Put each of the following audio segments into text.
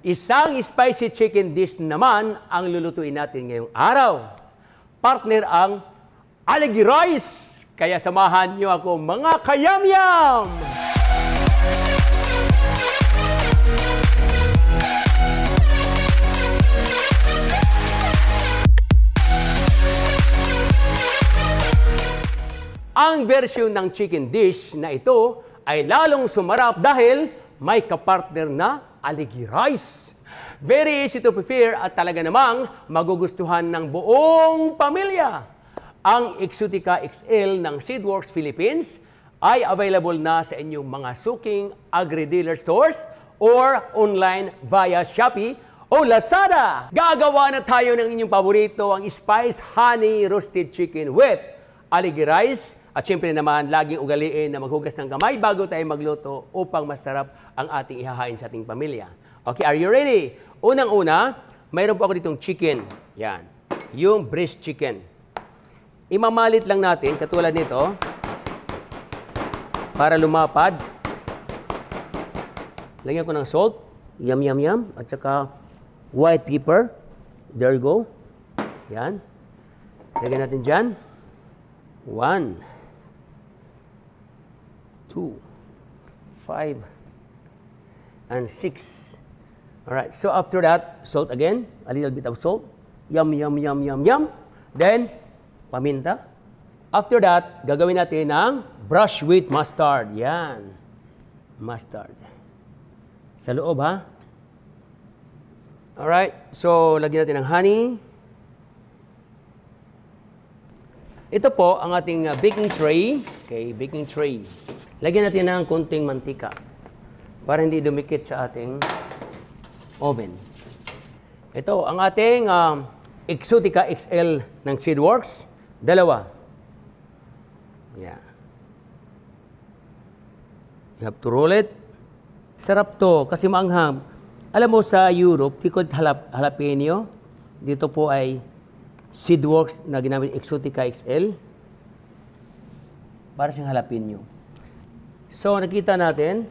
Isang spicy chicken dish naman ang lulutuin natin ngayong araw. Partner ang Aligue rice. Kaya samahan niyo ako mga kayamyam! Ang version ng chicken dish na ito ay lalong sumarap dahil may kapartner na Aligue rice. Very easy to prepare at talaga namang magugustuhan ng buong pamilya. Ang Exotica XL ng Seedworks Philippines ay available na sa inyong mga suking agri-dealer stores or online via Shopee o Lazada. Gagawa na tayo ng inyong paborito, ang Spice Honey Roasted Chicken with Aligue rice. At syempre naman, laging ugaliin na maghugas ng kamay bago tayo magluto upang masarap ang ating ihahain sa ating pamilya. Okay, are you ready? Unang-una, mayroon po ako ditong chicken. Yan. Yung breast chicken. Imamalit lang natin, katulad nito, para lumapad. Lagyan ko ng salt. Yum, yum, yum. At saka white pepper. There you go. Yan. Lagyan natin dyan. 1, 2, 5, and 6. Alright, so after that, salt again. A little bit of salt. Yum, yum, yum, yum, yum. Then, paminta. After that, gagawin natin ng brush with mustard. Yan. Mustard. Sa loob, ha? Alright, so lagyan natin ng honey. Ito po ang ating baking tray. Okay, baking tray. Lagyan natin ng konting mantika para hindi dumikit sa ating oven. Ito ang ating Exotica XL ng Seedworks. 2. Yeah. You have to roll it. Sarap to kasi maanghang. Alam mo sa Europe, pickled jalapeno. Dito po ay Seedworks na ginamit Exotica XL. Para siyang jalapeno. So, nakita natin,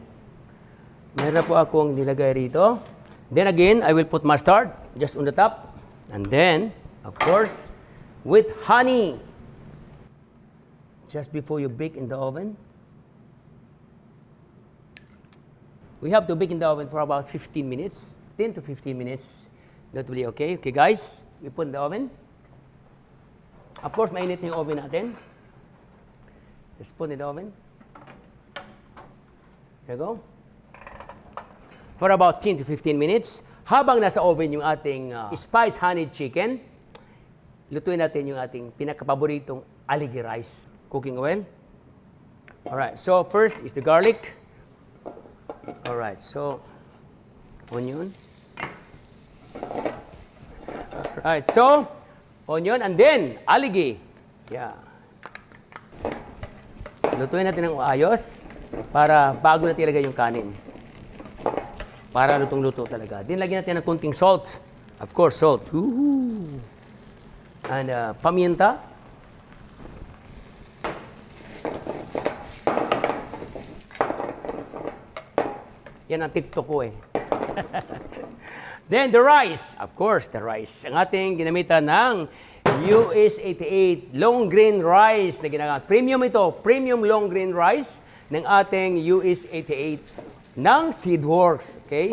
meron po akong nilagay rito. Then again, I will put mustard just on the top. And then, of course, with honey. Just before you bake in the oven. We have to bake in the oven for about 15 minutes. 10 to 15 minutes. That will be okay. Okay, guys, we put in the oven. Of course, mainit yung oven natin. Let's put in the oven. There you go. For about 10 to 15 minutes. Habang nasa oven yung ating spice honey chicken, lutuin natin yung ating pinakapaboritong Aligue rice. Cooking oil. Alright, so first is the garlic. Alright, so onion. Alright, so onion and then Aligue. Yeah. Lutuin natin ng ayos para bago natin ilagay yung kanin. Para lutong-luto talaga. Then lagyan natin ng konting salt. Of course, salt. Woohoo! And paminta. Yan ang TikTok ko eh. Then the rice. Of course, the rice. Ang ating ginamitan ng US 88 long grain rice na ginagamit. Premium ito. Premium long grain rice ng ating US 88 ng Seedworks. Okay?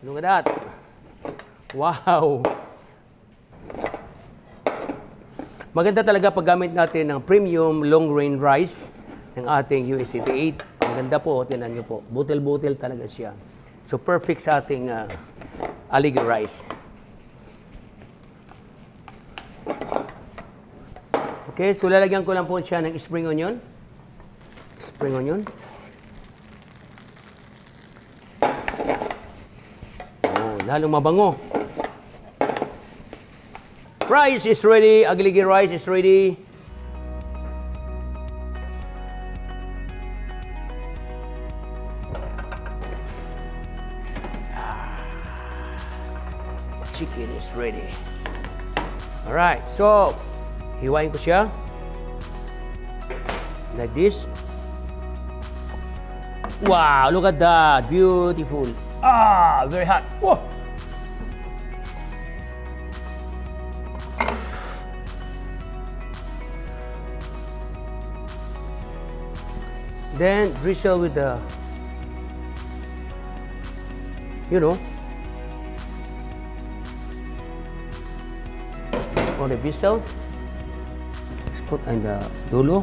Look at that. Wow! Maganda talaga paggamit natin ng premium long grain rice ng ating US 88. Ang ganda po. Tinan nyo po. Butil-butil talaga siya. So, perfect sa ating Aligue rice. Okay, so lalagyan ko lang po siya ng spring onion. Spring onion. Oh, lalong mabango. Rice is ready. Aligue rice is ready. Chicken is ready. Alright, so hiwain ko siya. Like this. Wow, look at that. Beautiful. Very hot. Whoa. Then drizzle with the, olive drizzle. Let's put in the dulo.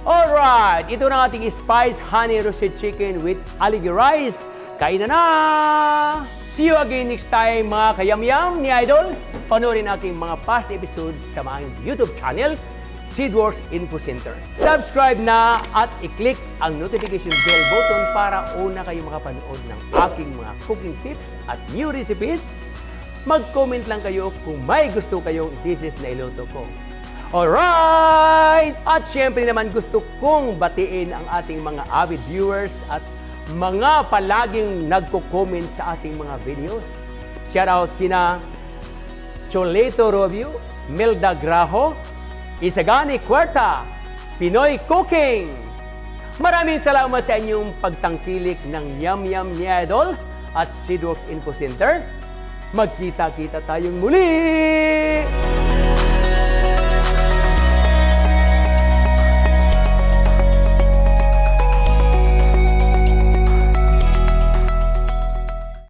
Alright, ito na ating spice honey roasted chicken with aligue rice. Kain na! See you again next time mga kayamyam ni Idol. Panoorin aking mga past episodes sa mga YouTube channel, Seedworks Info Center. Subscribe na at i-click ang notification bell button para una kayo makapanood ng aking mga cooking tips at new recipes. Mag-comment lang kayo kung may gusto kayong dishes na iluto ko. Alright! At syempre naman gusto kong batiin ang ating mga avid viewers at mga palaging nagko-comment sa ating mga videos. Shout out kina Choleto Robio, Melda Graho, Isagani Cuerta, Pinoy Cooking. Maraming salamat sa inyong pagtangkilik ng Yum Yum ni Idol at Seedworks Info Center. Magkita-kita tayong muli!